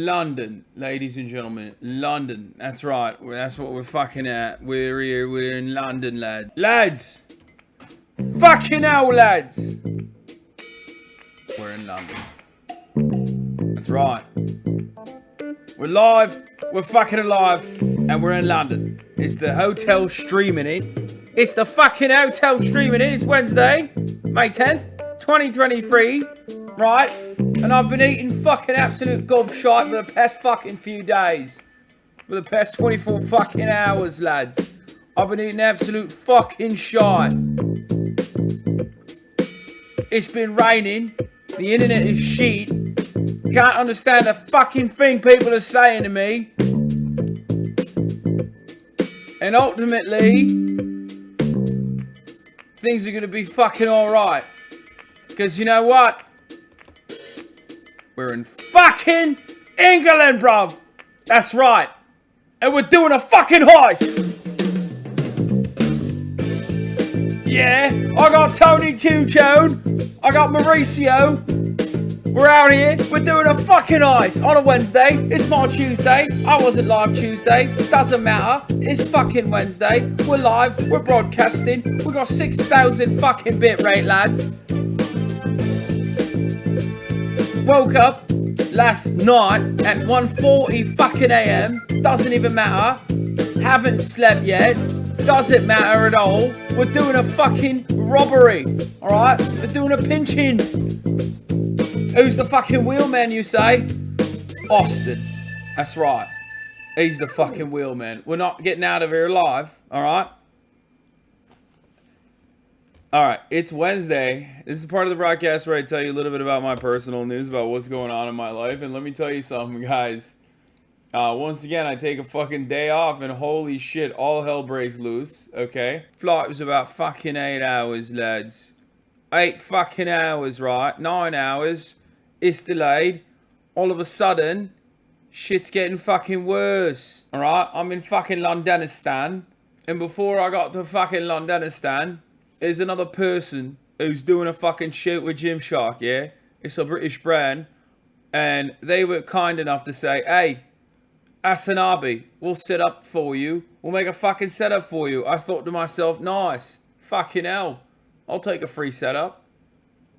London, ladies and gentlemen, London. That's right. That's what we're fucking at. We're here. We're in London, lad. Lads! Fucking hell, lads! We're in London. That's right. We're live. We're fucking alive. And we're in London. It's the hotel streaming it. It's the fucking hotel streaming it. It's Wednesday, May 10th, 2023. Right? And I've been eating fucking absolute gobshite for the past fucking few days. For the past 24 fucking hours, lads. I've been eating absolute fucking shite. It's been raining. The internet is shit. Can't understand a fucking thing people are saying to me. And ultimately, things are gonna be fucking alright. Because you know what? We're in fucking England, bruv. That's right. And we're doing a fucking heist. Yeah, I got Tony Two-Tone. I got Mauricio. We're out here. We're doing a fucking heist on a Wednesday. It's not a Tuesday. I wasn't live Tuesday. Doesn't matter. It's fucking Wednesday. We're live. We're broadcasting. We got 6,000 fucking bit rate, lads. Woke up last night at 1:40 fucking AM. Doesn't even matter. Haven't slept yet. Doesn't matter at all. We're doing a fucking robbery. Alright? We're doing a pinching. Who's the fucking wheelman, you say? Austin. That's right. He's the fucking wheelman. We're not getting out of here alive. Alright? Alright, it's Wednesday. This is part of the broadcast where I tell you a little bit about my personal news, about what's going on in my life. And let me tell you something, guys. Once again, I take a fucking day off and holy shit, all hell breaks loose, okay? Flight was about fucking 8 hours, lads. 8 fucking hours, right? 9 hours. It's delayed. All of a sudden, shit's getting fucking worse, alright? I'm in fucking Londonistan. And before I got to fucking Londonistan, there's another person who's doing a fucking shoot with Gymshark, yeah? It's a British brand. And they were kind enough to say, hey, HasanAbi, we'll set up for you. We'll make a fucking setup for you. I thought to myself, nice. Fucking hell. I'll take a free setup.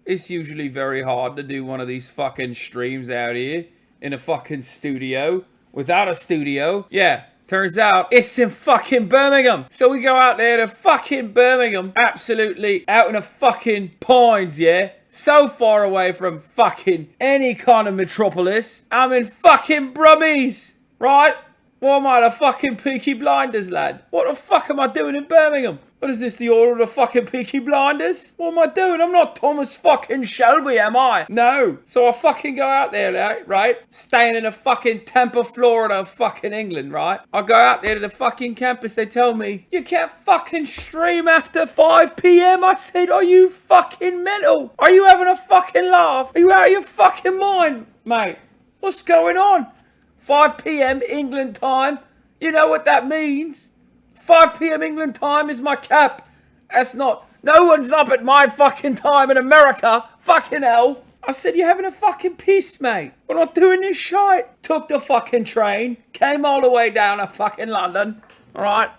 It's usually very hard to do one of these fucking streams out here in a fucking studio. Without a studio. Yeah. Turns out, it's in fucking Birmingham. So we go out there to fucking Birmingham. Absolutely out in the fucking pines, yeah? So far away from fucking any kind of metropolis. I'm in fucking Brummies, right? What am I, the fucking Peaky Blinders, lad? What the fuck am I doing in Birmingham? What is this, the order of the fucking Peaky Blinders? What am I doing? I'm not Thomas fucking Shelby, am I? No. So I fucking go out there, right? Staying in a fucking Tampa, Florida, fucking England, right? I go out there to the fucking campus. They tell me, you can't fucking stream after 5 p.m. I said, are you fucking mental? Are you having a fucking laugh? Are you out of your fucking mind, mate? What's going on? 5 p.m. England time. You know what that means? 5 p.m. England time is my cap. That's not... No one's up at my fucking time in America. Fucking hell. I said, you're having a fucking piss, mate. We're not doing this shite. Took the fucking train. Came all the way down to fucking London. Alright?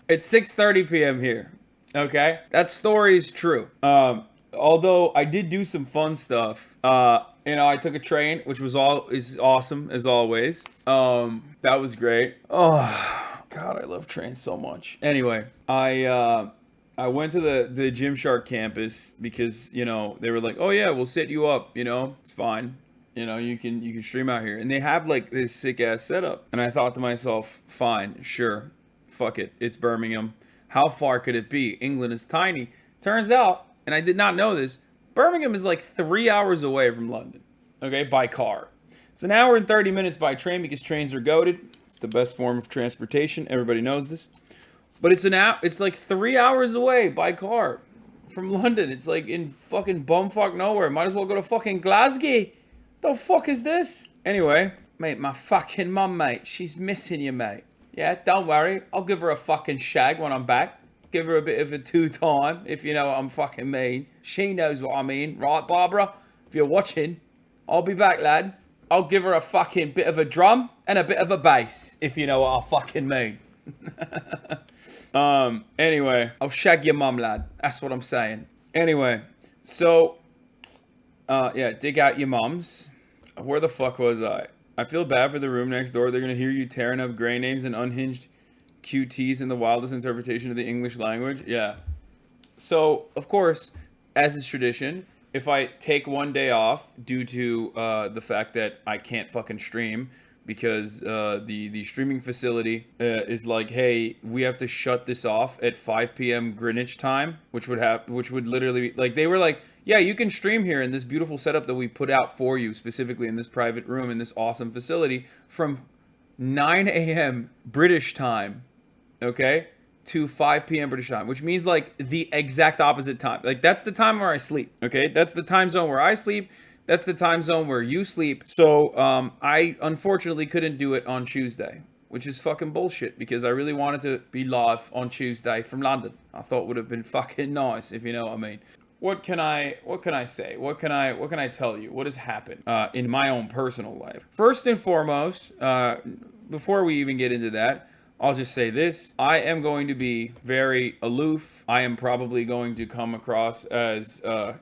It's 6:30 p.m. here. Okay? That story is true. Although I did do some fun stuff. I took a train, which is awesome as always. That was great. Oh... God, I love trains so much. Anyway, I went to the Gymshark campus because, you know, they were like, oh yeah, we'll set you up, you know, it's fine. You know, you can stream out here. And they have like this sick ass setup. And I thought to myself, fine, sure, fuck it. It's Birmingham. How far could it be? England is tiny. Turns out, and I did not know this, Birmingham is like 3 hours away from London, okay, by car. It's an hour and 30 minutes by train because trains are goated. It's the best form of transportation. Everybody knows this. But it's like 3 hours away by car from London. It's like in fucking bumfuck nowhere. Might as well go to fucking Glasgow. The fuck is this? Anyway, mate, my fucking mum, mate. She's missing you, mate. Yeah, don't worry. I'll give her a fucking shag when I'm back. Give her a bit of a two-time, if you know what I'm fucking mean. She knows what I mean. Right, Barbara? If you're watching, I'll be back, lad. I'll give her a fucking bit of a drum and a bit of a bass, if you know what I fucking mean. Anyway, I'll shag your mum, lad. That's what I'm saying. Anyway, so, yeah, dig out your mums. Where the fuck was I? I feel bad for the room next door. They're gonna hear you tearing up gray names and unhinged QTs in the wildest interpretation of the English language. Yeah. So, of course, as is tradition, if I take one day off due to the fact that I can't fucking stream because the streaming facility is like, hey, we have to shut this off at 5 p.m. Greenwich time, which would literally, like, they were like, yeah, you can stream here in this beautiful setup that we put out for you, specifically in this private room in this awesome facility from 9 a.m. British time, okay, to 5 p.m. British time, which means like the exact opposite time. Like that's the time where I sleep, okay? That's the time zone where I sleep. That's the time zone where you sleep. So I unfortunately couldn't do it on Tuesday, which is fucking bullshit because I really wanted to be live on Tuesday from London. I thought it would have been fucking nice, if you know what I mean. What can I say? What can I tell you? What has happened in my own personal life? First and foremost, before we even get into that, I'll just say this. I am going to be very aloof. I am probably going to come across as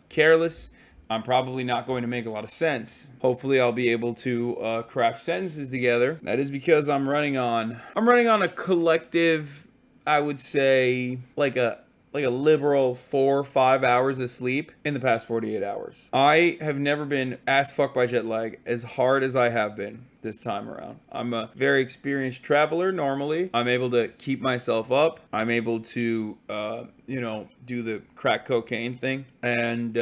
careless. I'm probably not going to make a lot of sense. Hopefully I'll be able to craft sentences together. That is because I'm running on a collective, I would say, like a liberal 4 or 5 hours of sleep in the past 48 hours. I have never been ass fucked by jet lag as hard as I have been this time around. I'm a very experienced traveler normally. I'm able to keep myself up. I'm able to, do the crack cocaine thing. And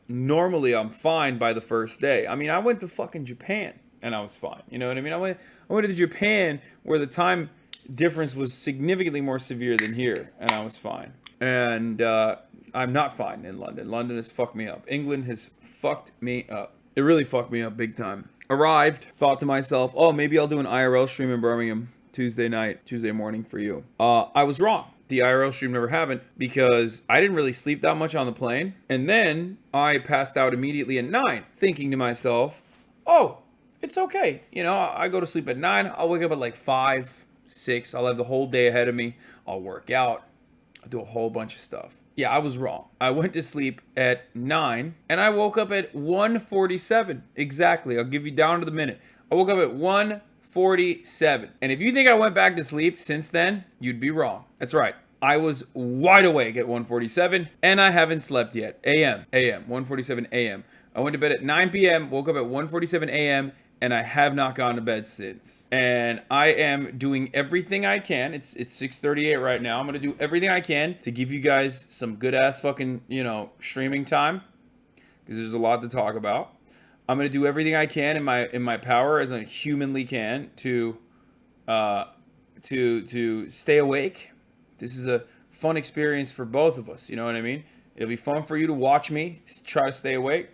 normally I'm fine by the first day. I mean, I went to fucking Japan and I was fine. You know what I mean? I went to Japan where the time difference was significantly more severe than here and I was fine. And I'm not fine in London. London has fucked me up. England has fucked me up. It really fucked me up big time. Arrived, thought to myself, oh, maybe I'll do an IRL stream in Birmingham Tuesday morning for you. I was wrong. The IRL stream never happened because I didn't really sleep that much on the plane. And then I passed out immediately at 9, thinking to myself, oh, it's okay. You know, I go to sleep at 9. I'll wake up at like 5, 6. I'll have the whole day ahead of me. I'll work out. Do a whole bunch of stuff. Yeah, I was wrong. I went to sleep at 9 and I woke up at 1:47. Exactly. I'll give you down to the minute. I woke up at 1:47. And if you think I went back to sleep since then, you'd be wrong. That's right. I was wide awake at 1:47 and I haven't slept yet. AM, 1:47 AM. I went to bed at 9 p.m., woke up at 1:47 AM, and I have not gone to bed since. And I am doing everything I can. It's 6:38 right now. I'm gonna do everything I can to give you guys some good ass fucking, streaming time. Because there's a lot to talk about. I'm gonna do everything I can in my power as I humanly can to stay awake. This is a fun experience for both of us, you know what I mean? It'll be fun for you to watch me try to stay awake.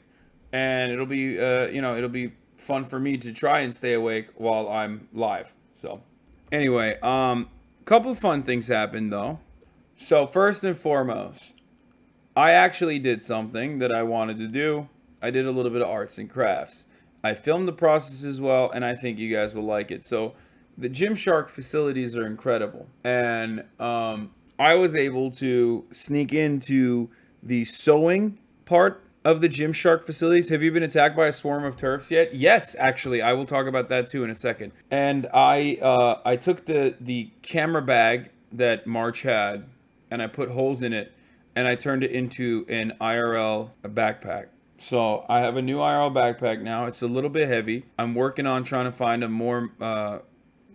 And it'll be it'll be fun for me to try and stay awake while I'm live. So anyway, couple of fun things happened though. So first and foremost, I actually did something that I wanted to do. I did a little bit of arts and crafts. I filmed the process as well, and I think you guys will like it. So the Gymshark facilities are incredible, and I was able to sneak into the sewing part of the Gymshark facilities. Have you been attacked by a swarm of turfs yet? Yes, actually, I will talk about that too in a second. And I took the camera bag that March had, and I put holes in it, and I turned it into an IRL backpack. So I have a new IRL backpack now. It's a little bit heavy. I'm working on trying to find a more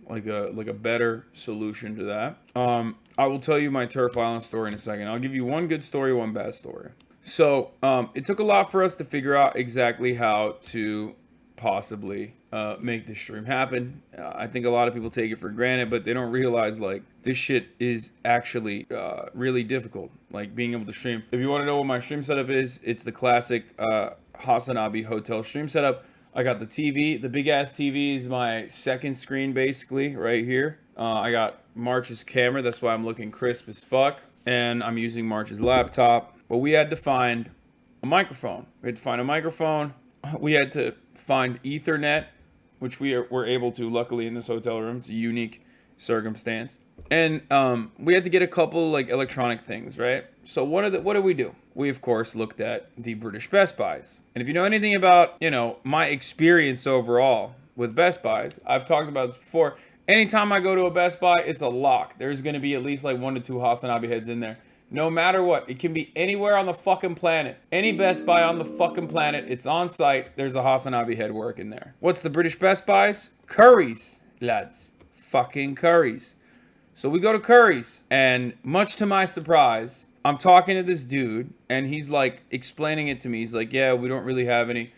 like a better solution to that. I will tell you my Turf Island story in a second. I'll give you one good story, one bad story. So it took a lot for us to figure out exactly how to possibly make this stream happen. I think a lot of people take it for granted, but they don't realize like this shit is actually really difficult. Like being able to stream. If you want to know what my stream setup is, it's the classic HasanAbi hotel stream setup. I got the TV. The big ass TV is my second screen basically right here. I got March's camera. That's why I'm looking crisp as fuck. And I'm using March's laptop. But we had to find a microphone. We had to find a microphone. We had to find Ethernet, which were able to, luckily, in this hotel room. It's a unique circumstance. And we had to get a couple like electronic things, right? So what did we do? We of course looked at the British Best Buys. And if you know anything about, my experience overall with Best Buys, I've talked about this before. Anytime I go to a Best Buy, it's a lock. There's going to be at least like 1 to 2 HasanAbi heads in there. No matter what. It can be anywhere on the fucking planet. Any Best Buy on the fucking planet. It's on site. There's a HasanAbi head working there. What's the British Best Buys? Curry's, lads. Fucking Curry's. So we go to Curry's. And much to my surprise, I'm talking to this dude. And he's like explaining it to me. He's like, yeah, we don't really have any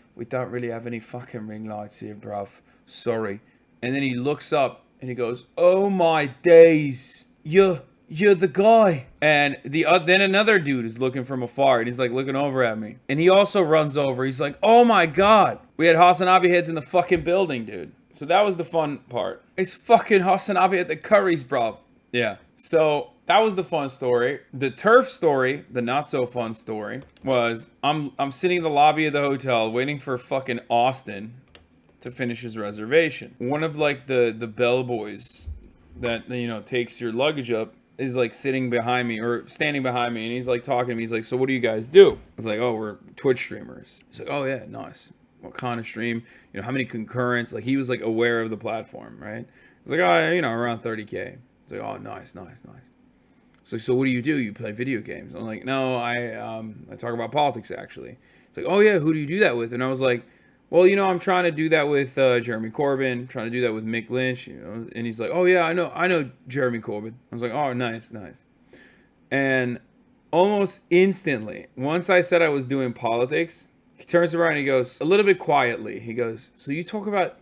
fucking ring lights here, bruv. Sorry. And then he looks up and he goes, oh my days. You're the guy. And then another dude is looking from afar and he's like looking over at me. And he also runs over. He's like, oh my God. We had HasanAbi heads in the fucking building, dude. So that was the fun part. It's fucking HasanAbi at the Curry's, bro. Yeah. So that was the fun story. The turf story, the not so fun story, was I'm sitting in the lobby of the hotel waiting for fucking Austin to finish his reservation. One of like the bellboys that, takes your luggage up is like sitting behind me or standing behind me, and he's like talking to me. He's like, so what do you guys do? I was like, oh, we're Twitch streamers. He's like, oh yeah, nice. What kind of stream? How many concurrents? Like he was like aware of the platform, right? He's like, oh, around 30K. It's like, oh, nice. So what do? You play video games? I'm like, no, I talk about politics actually. It's like, oh yeah, who do you do that with? And I was like, well, I'm trying to do that with Jeremy Corbyn, trying to do that with Mick Lynch, and he's like, oh yeah, I know Jeremy Corbyn. I was like, oh, nice. And almost instantly, once I said I was doing politics, he turns around and he goes, a little bit quietly, he goes, so you talk about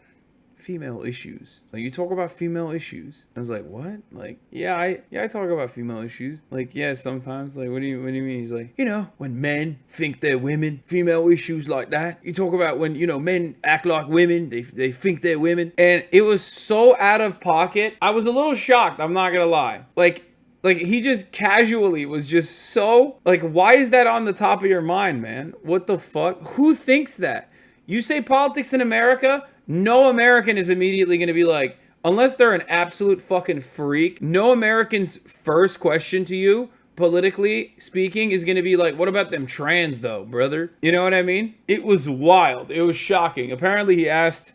female issues? Like, you talk about female issues? I was like, what? Like, yeah, I talk about female issues. Like, yeah, sometimes. Like, what do you mean? He's like, when men think they're women, female issues like that. You talk about when, men act like women, they think they're women. And it was so out of pocket. I was a little shocked, I'm not gonna lie. Like he just casually was just so, like, why is that on the top of your mind, man? What the fuck? Who thinks that? You say politics in America, no American is immediately going to be like, unless they're an absolute fucking freak, no American's first question to you, politically speaking, is going to be like, what about them trans though, brother? You know what I mean? It was wild. It was shocking. Apparently he asked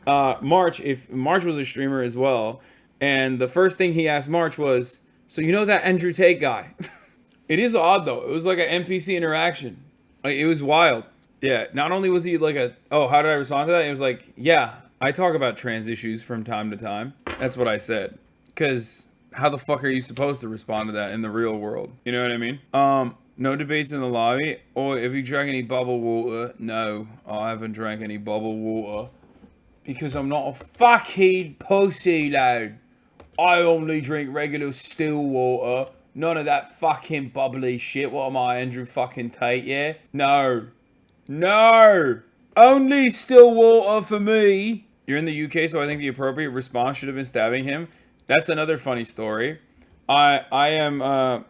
March if March was a streamer as well. And the first thing he asked March was, so that Andrew Tate guy? It is odd though. It was like an NPC interaction. Like, it was wild. Yeah, not only was he like how did I respond to that? It was like, yeah, I talk about trans issues from time to time. That's what I said. Because how the fuck are you supposed to respond to that in the real world? You know what I mean? No debates in the lobby. Or have you drank any bubble water? No, I haven't drank any bubble water. Because I'm not a fucking pussy, lad. I only drink regular still water. None of that fucking bubbly shit. What am I, Andrew fucking Tate, yeah? No, only still water for me. You're in the UK, so I think the appropriate response should have been stabbing him. That's another funny story. I'm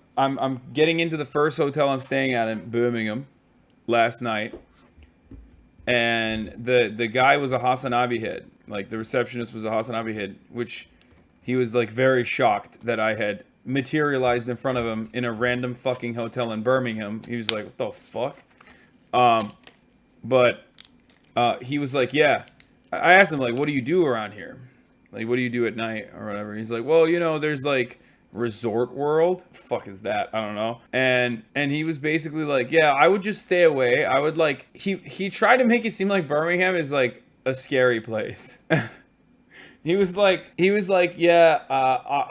getting into the first hotel I'm staying at in Birmingham last night, and the guy was a HasanAbi head. Like, the receptionist was a HasanAbi head, which he was like very shocked that I had materialized in front of him in a random fucking hotel in Birmingham. He was like, what the fuck? But he was like, yeah. I asked him, like, what do you do around here? Like, what do you do at night or whatever? He's like, well, there's like Resort World. Fuck is that? I don't know. And he was basically like, yeah, I would just stay away. I would like, he tried to make it seem like Birmingham is like a scary place. He was like, yeah,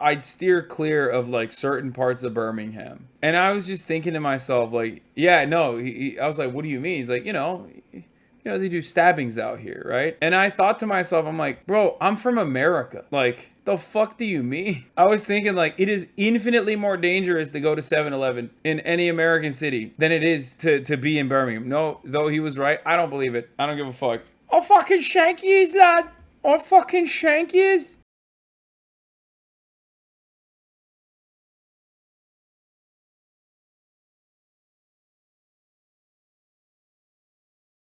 I'd steer clear of like certain parts of Birmingham. And I was just thinking to myself, like, yeah, no. I was like, what do you mean? He's like, they do stabbings out here, right? And I thought to myself, I'm like, bro, I'm from America. Like, the fuck do you mean? I was thinking, like, it is infinitely more dangerous to go to 7-Eleven in any American city than it is to be in Birmingham. No, though he was right. I don't believe it. I don't give a fuck. I'll fucking shank yous, lad. I'll fucking shank yous.